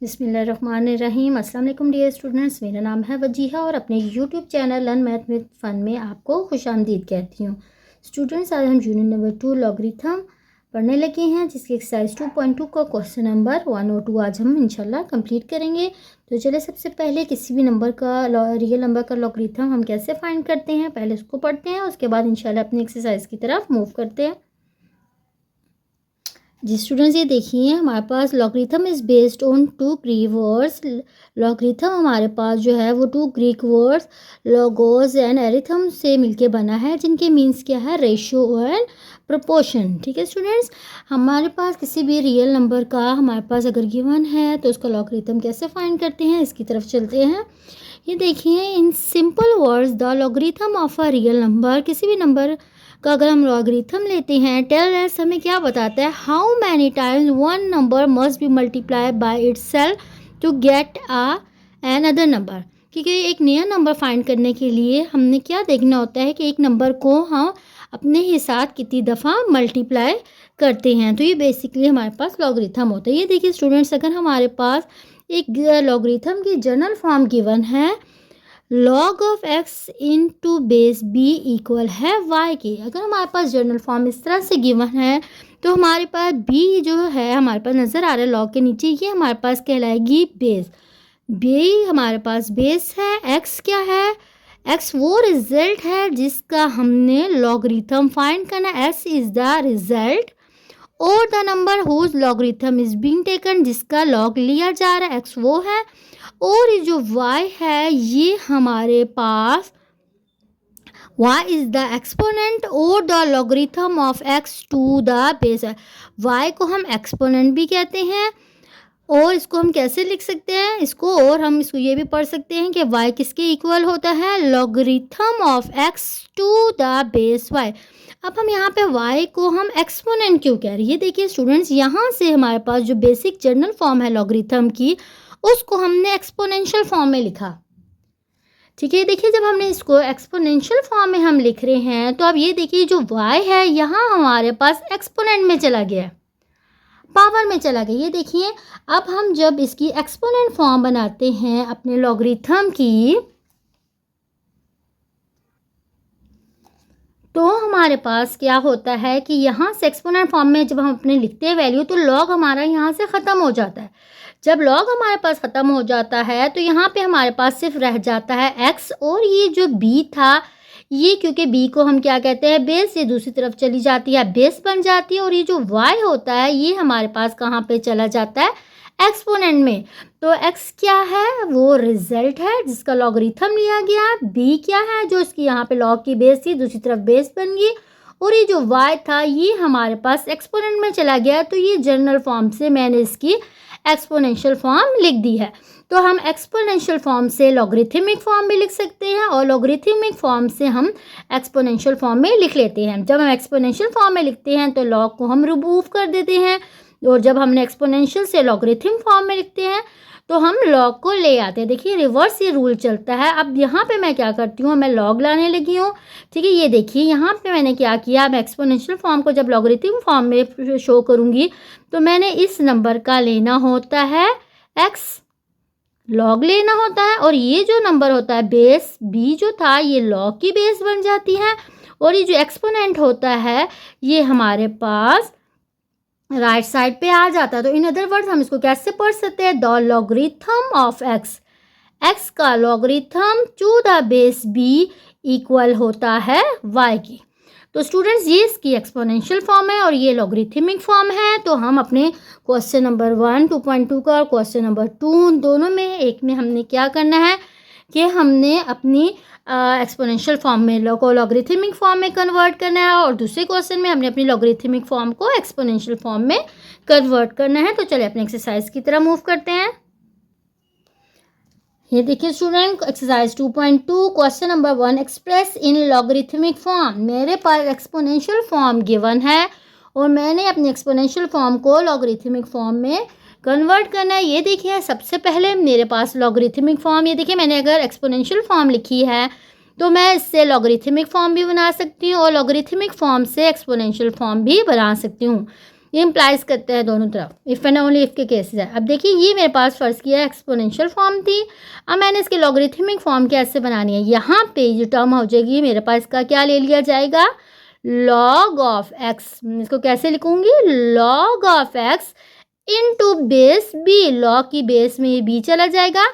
बिस्मिल्लाहिर्रहमानिर्रहीम। अस्सलाम वालेकुम डियर स्टूडेंट्स, मेरा नाम है वजीहा और अपने YouTube channel learn math with fun में आपको खुशामदीद कहती हूँ। स्टूडेंट्स, आज हम यूनिट नंबर 2 लॉगरिथम पढ़ने लगे हैं, जिसकी एक्सरसाइज 2.2 का क्वेश्चन नंबर 1 और 2 आज हम इंशाल्लाह कंप्लीट करेंगे। तो चलिए सबसे पहले किसी भी नंबर का रियल नंबर का लॉगरिथम हम कैसे फाइंड करते हैं पहले उसको पढ़ते हैं, उसके बाद इंशाल्लाह अपनी एक्सरसाइज की तरफ मूव करते हैं। जी स्टूडेंट्स, ये देखिए हमारे पास logarithm is based on 2 Greek words. Logarithm हमारे पास जो है वो 2 Greek words logos and arithm से मिलके बना है, जिनके मीन्स क्या है, रेशियो एंड प्रोपोर्शन। ठीक है स्टूडेंट्स, हमारे पास किसी भी रियल नंबर का हमारे पास अगर गिवन है तो उसका लॉगरिथम कैसे फाइंड करते हैं, इसकी तरफ चलते हैं। ये देखिए, in simple words the logarithm of a real number, किसी भी नंबर का अगर हम लॉगरिथम लेते हैं, टेल अस हमें क्या बताता है, how many times one number must be multiply by itself to get another number. क्योंकि एक नया नंबर फाइंड करने के लिए हमने क्या देखना होता है कि एक नंबर को हम अपने ही साथ कितनी दफ़ा मल्टीप्लाई करते हैं। तो ये बेसिकली हमारे पास लॉगरिथम होता है। ये देखिए स्टूडेंट्स, अगर हमारे पास एक लॉगरिथम की जनरल फॉर्म गिवन है, log of x into base b equal है वाई की। अगर हमारे पास जनरल फॉर्म इस तरह से गिवन है तो हमारे पास बी जो है हमारे पास नज़र आ रहा है लॉग के नीचे, ये हमारे पास कहलाएगी बेस। बी हमारे पास बेस है, एक्स क्या है, एक्स वो रिजल्ट है जिसका हमने लॉगरिथम फाइंड करना, एस इज़ द रिजल्ट और the number whose logarithm is being taken, जिसका लॉग लिया जा रहा है, एक्स वो है। और ये जो y है ये हमारे पास y इज़ द एक्सपोनेंट और the logarithm of x to the base है। y को हम एक्सपोनेंट भी कहते हैं और इसको हम कैसे लिख सकते हैं इसको, और हम इसको ये भी पढ़ सकते हैं कि y किसके इक्वल होता है, logarithm of x to the base y। अब हम यहाँ पे y को हम एक्सपोनेंट क्यों कह रहे हैं, ये देखिए स्टूडेंट्स, यहाँ से हमारे पास जो बेसिक जनरल फॉर्म है लॉगरिथम की उसको हमने एक्सपोनेंशियल फॉर्म में लिखा। ठीक है, देखिए जब हमने इसको एक्सपोनेंशियल फॉर्म में हम लिख रहे हैं तो अब ये देखिए जो y है यहाँ हमारे पास एक्सपोनेंट में चला गया, पावर में चला गया। ये देखिए अब हम जब इसकी एक्सपोनेंट फॉर्म बनाते हैं अपने लॉगरिथम की तो हमारे पास क्या होता है कि यहाँ से एक्सपोनेंट फॉर्म में जब हम अपने लिखते हैं वैल्यू तो लॉग हमारा यहाँ से ख़त्म हो जाता है। जब लॉग हमारे पास ख़त्म हो जाता है तो यहाँ पे हमारे पास सिर्फ रह जाता है x, और ये जो b था ये क्योंकि b को हम क्या कहते हैं, बेस, ये दूसरी तरफ चली जाती है, बेस बन जाती है। और ये जो y होता है ये हमारे पास कहाँ पे चला जाता है, एक्सपोनेंट में। तो x क्या है, वो रिजल्ट है जिसका लॉगरिथम लिया गया, b क्या है जो इसकी यहाँ पे लॉग की बेस थी दूसरी तरफ बेस बन गई, और ये जो y था ये हमारे पास एक्सपोनेंट में चला गया। तो ये जनरल फॉर्म से मैंने इसकी एक्सपोनेंशियल फॉर्म लिख दी है। तो हम एक्सपोनेंशियल फॉर्म से लॉगरिथमिक फॉर्म में लिख सकते हैं और लॉगरिथमिक फॉर्म से हम एक्सपोनेंशियल फॉर्म में लिख लेते हैं। जब हम एक्सपोनेंशियल फॉर्म में लिखते हैं तो लॉग को हम रिमूव कर देते हैं, और जब हमने एक्सपोनेंशियल से लॉगरिथम फॉर्म में लिखते हैं तो हम लॉग को ले आते हैं। देखिए रिवर्स ये रूल चलता है। अब यहाँ पे मैं क्या करती हूँ, मैं लॉग लाने लगी हूँ। ठीक है, ये देखिए यहाँ पे मैंने क्या किया, मैं एक्सपोनेंशियल फॉर्म को जब लॉगरिथम फॉर्म में शो करूँगी तो मैंने इस नंबर का लेना होता है x, लॉग लेना होता है, और ये जो नंबर होता है बेस b जो था ये लॉग की बेस बन जाती है, और ये जो एक्सपोनेंट होता है ये हमारे पास राइट साइड पे आ जाता है। तो इन अदर वर्ड्स हम इसको कैसे पढ़ सकते हैं, the logarithm of x, x का logarithm to the base b equal होता है y की। तो स्टूडेंट्स ये इसकी एक्सपोनेंशियल फॉर्म है और ये लॉगरिथमिक फॉर्म है। तो हम अपने क्वेश्चन नंबर 1 2.2 का और क्वेश्चन नंबर 2 दोनों में एक में हमने क्या करना है कि हमने अपनी एक्सपोनेंशियल फॉर्म में को लॉगरिथमिक फॉर्म में कन्वर्ट करना है, और दूसरे क्वेश्चन में हमने अपनी लॉगरिथमिक फॉर्म को एक्सपोनेंशियल फॉर्म में कन्वर्ट करना है। तो चलिए अपने एक्सरसाइज की तरह मूव करते हैं। ये देखिए student, exercise 2.2 question number 1, express in logarithmic form. मेरे पास एक्सपोनेंशियल फॉर्म गिवन है और मैंने अपनी एक्सपोनेंशियल फॉर्म को लॉगरिथमिक फॉर्म में कन्वर्ट करना है। ये देखिए सबसे पहले मेरे पास लॉगरिथमिक फॉर्म, ये देखिए मैंने अगर एक्सपोनेंशियल फॉर्म लिखी है तो मैं इससे लॉगरिथमिक फॉर्म भी बना सकती हूँ और लॉगरिथमिक फॉर्म से एक्सपोनेंशियल फॉर्म भी बना सकती हूँ। ये इम्प्लाइज करते हैं दोनों तरफ, इफ़ एंड ओनली इफ़ के केसेस है। अब देखिए ये मेरे पास फर्स्ट किया एक्सपोनेंशियल फॉर्म थी, अब मैंने इसकी लॉगरिथमिक फॉर्म कैसे बनानी है। यहाँ पे जो टर्म हो जाएगी मेरे पास इसका क्या ले लिया जाएगा, लॉग ऑफ एक्स। इसको कैसे लिखूँगी, log of x into base b, log की बेस में बी चला जाएगा,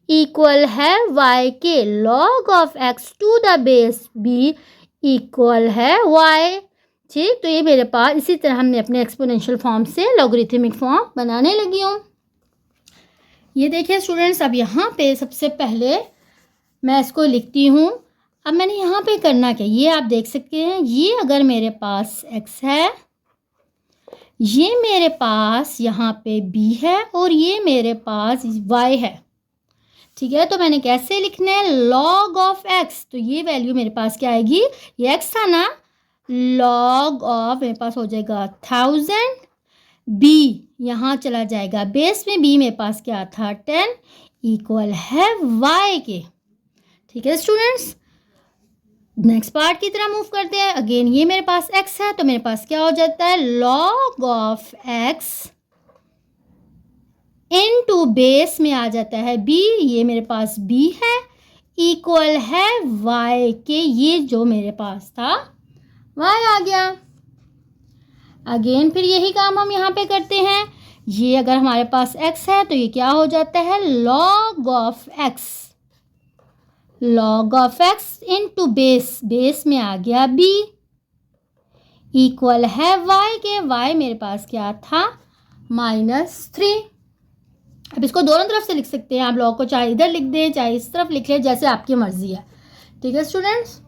इक्वल है वाई के log of x to the base b equal है वाई। ठीक, तो ये मेरे पास इसी तरह हमने अपने एक्सपोनेंशियल फॉर्म से लॉगरिथमिक फॉर्म बनाने लगी हूँ। ये देखिए स्टूडेंट्स, अब यहाँ पे सबसे पहले मैं इसको लिखती हूँ। अब मैंने यहाँ पे करना क्या, ये आप देख सकते हैं, ये अगर मेरे पास x है, ये मेरे पास यहाँ पे b है और ये मेरे पास y है। ठीक है, तो मैंने कैसे लिखना है, लॉग ऑफ x, तो ये वैल्यू मेरे पास क्या आएगी, ये x था ना, लॉग ऑफ मेरे पास हो जाएगा 1000, b यहाँ चला जाएगा बेस में, b मेरे पास क्या था 10 इक्वल है y के। ठीक है स्टूडेंट्स, नेक्स्ट पार्ट की तरह मूव करते हैं। अगेन ये मेरे पास x है, तो मेरे पास क्या हो जाता है, log of x into base में आ जाता है b, ये मेरे पास b है, इक्वल है y के, ये जो मेरे पास था y आ गया। अगेन फिर यही काम हम यहाँ पे करते हैं। ये अगर हमारे पास x है तो ये क्या हो जाता है, log of x, log of x into base, base में आ गया b, इक्वल है y के, y मेरे पास क्या था -3। अब इसको दोनों तरफ से लिख सकते हैं आप, log को चाहे इधर लिख दें चाहे इस तरफ लिख लें, जैसे आपकी मर्जी है। ठीक है स्टूडेंट्स,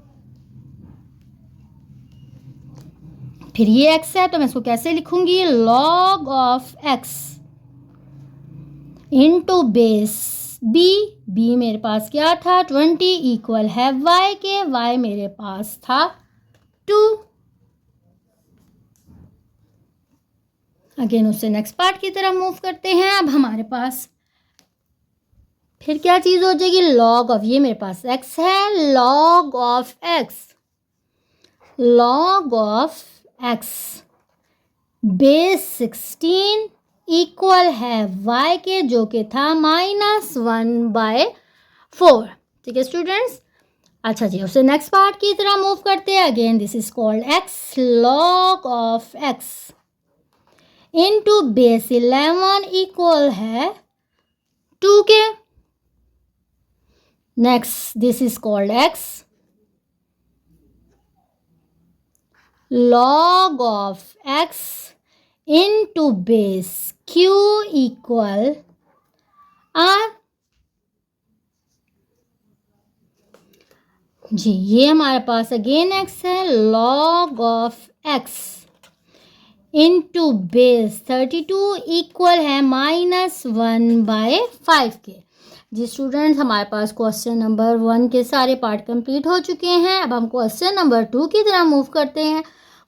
फिर ये x है तो मैं इसको कैसे लिखूंगी, log of x into base b, b मेरे पास क्या था 20 इक्वल है y के, y मेरे पास था 2। अगेन उससे नेक्स्ट पार्ट की तरफ मूव करते हैं। अब हमारे पास फिर क्या चीज़ हो जाएगी, log ऑफ, ये मेरे पास x है, log of x, log of x base 16 equal है y के, जो कि था -1/4। ठीक है स्टूडेंट्स, अच्छा जी, उससे नेक्स्ट पार्ट की तरह मूव करते हैं। Again this is called x, log of x into base 11 equal है 2 के। Next this is called x, log of x into base q equal r। जी, ये हमारे पास अगेन x है, log of x into base 32 equal है -1/5 के। जी students, हमारे पास question number 1 के सारे पार्ट कंप्लीट हो चुके हैं। अब हम क्वेश्चन नंबर 2 की तरह मूव करते हैं।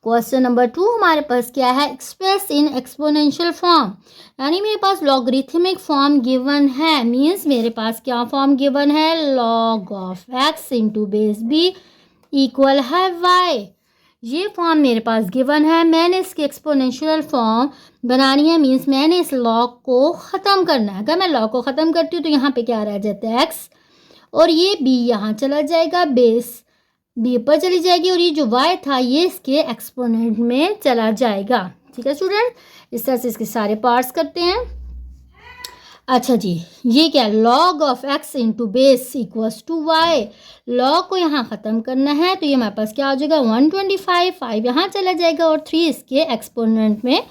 क्वेश्चन नंबर 2 हमारे पास क्या है, एक्सप्रेस इन एक्सपोनेंशियल फॉर्म, यानी मेरे पास लॉगरिथमिक फॉर्म गिवन है, मीन्स मेरे पास क्या फॉर्म गिवन है, log of x into base b equal है y। ये फॉर्म मेरे पास गिवन है, मैंने इसकी एक्सपोनेंशियल फॉर्म बनानी है, मीन्स मैंने इस लॉग को ख़त्म करना है। अगर मैं लॉग को ख़त्म करती हूँ तो यहाँ पे क्या रह जाता है x, और ये b यहाँ चला जाएगा, बेस b ऊपर चली जाएगी, और ये जो y था ये इसके एक्सपोनेंट में चला जाएगा। ठीक है स्टूडेंट, इस तरह से इसके सारे पार्ट्स करते हैं। अच्छा जी, ये क्या, log of x into base equals to y, log को यहाँ ख़त्म करना है तो ये हमारे पास क्या हो जाएगा 125, 5 यहाँ चला जाएगा और 3 इसके एक्सपोनेंट में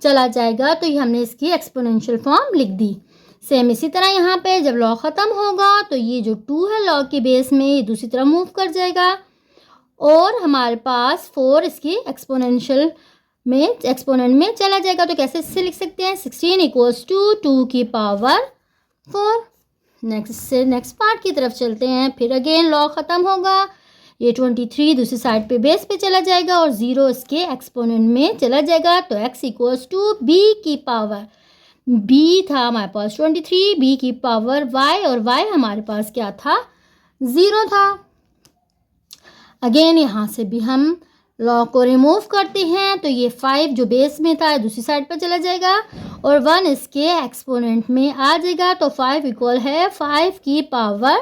चला जाएगा, तो ये हमने इसकी एक्सपोनेंशियल फॉर्म लिख दी। सेम इसी तरह यहाँ पे जब लॉग ख़त्म होगा तो ये जो 2 है लॉग के बेस में ये दूसरी तरफ मूव कर जाएगा, और हमारे पास 4 इसकी एक्सपोनेंशियल में एक्सपोनेंट में चला जाएगा। तो कैसे इससे लिख सकते हैं, 16 इक्वल्स टू 2 की पावर 4। नेक्स्ट पार्ट की तरफ चलते हैं। फिर अगेन लॉग ख़त्म होगा, ये 23 दूसरी साइड पे बेस पे चला जाएगा और 0 इसके एक्सपोनेंट में चला जाएगा, तो x इक्वल्स टू b की पावर, b था हमारे पास 23, b की पावर y, और y हमारे पास क्या था 0 था। अगेन यहाँ से भी हम लॉग को रिमूव करते हैं तो ये 5 जो बेस में था दूसरी साइड पर चला जाएगा और 1 इसके एक्सपोनेंट में आ जाएगा। तो 5 इक्वल है 5 की पावर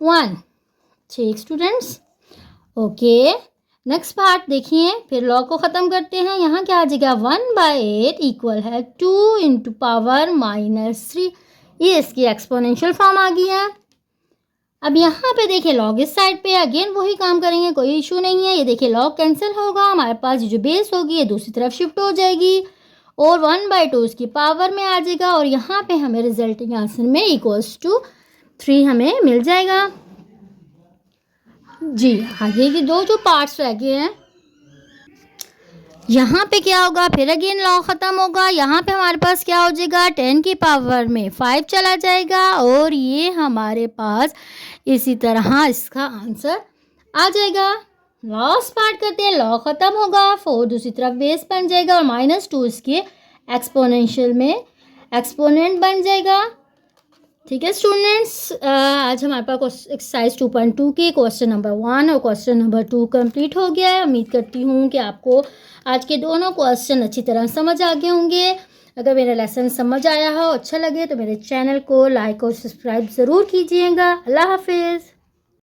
1। ठीक स्टूडेंट्स, ओके नेक्स्ट पार्ट देखिए। फिर लॉग को ख़त्म करते हैं। यहाँ क्या आ जाएगा 1/8 इक्वल है 2 इंटू पावर -3। ये इसकी एक्सपोनेंशियल फॉर्म आ गई है। अब यहाँ पे देखिए लॉग इस साइड पे अगेन वही काम करेंगे, कोई इशू नहीं है। ये देखिए लॉग कैंसिल होगा, हमारे पास ये जो बेस होगी ये दूसरी तरफ शिफ्ट हो जाएगी और 1/2 इसकी पावर में आ जाएगा और यहाँ पे हमें रिजल्टिंग आंसर में इक्वल्स टू 3 हमें मिल जाएगा। जी आगे के दो जो पार्ट्स रह गए हैं, यहाँ पे क्या होगा, फिर अगेन लॉग ख़त्म होगा। यहाँ पे हमारे पास क्या हो जाएगा 10 की पावर में 5 चला जाएगा और ये हमारे पास इसी तरह इसका आंसर आ जाएगा। लास्ट पार्ट करते हैं, लॉग ख़त्म होगा, 4 दूसरी तरफ बेस बन जाएगा और -2 इसके एक्सपोनेंशियल में एक्सपोनेंट बन जाएगा। ठीक है स्टूडेंट्स, आज हमारे पास एक्सरसाइज 2.2 के क्वेश्चन नंबर 1 और क्वेश्चन नंबर 2 कंप्लीट हो गया है। उम्मीद करती हूँ कि आपको आज के दोनों क्वेश्चन अच्छी तरह समझ आ गए होंगे। अगर मेरा लेसन समझ आया हो, अच्छा लगे तो मेरे चैनल को लाइक और सब्सक्राइब ज़रूर कीजिएगा। अल्लाह हाफिज़।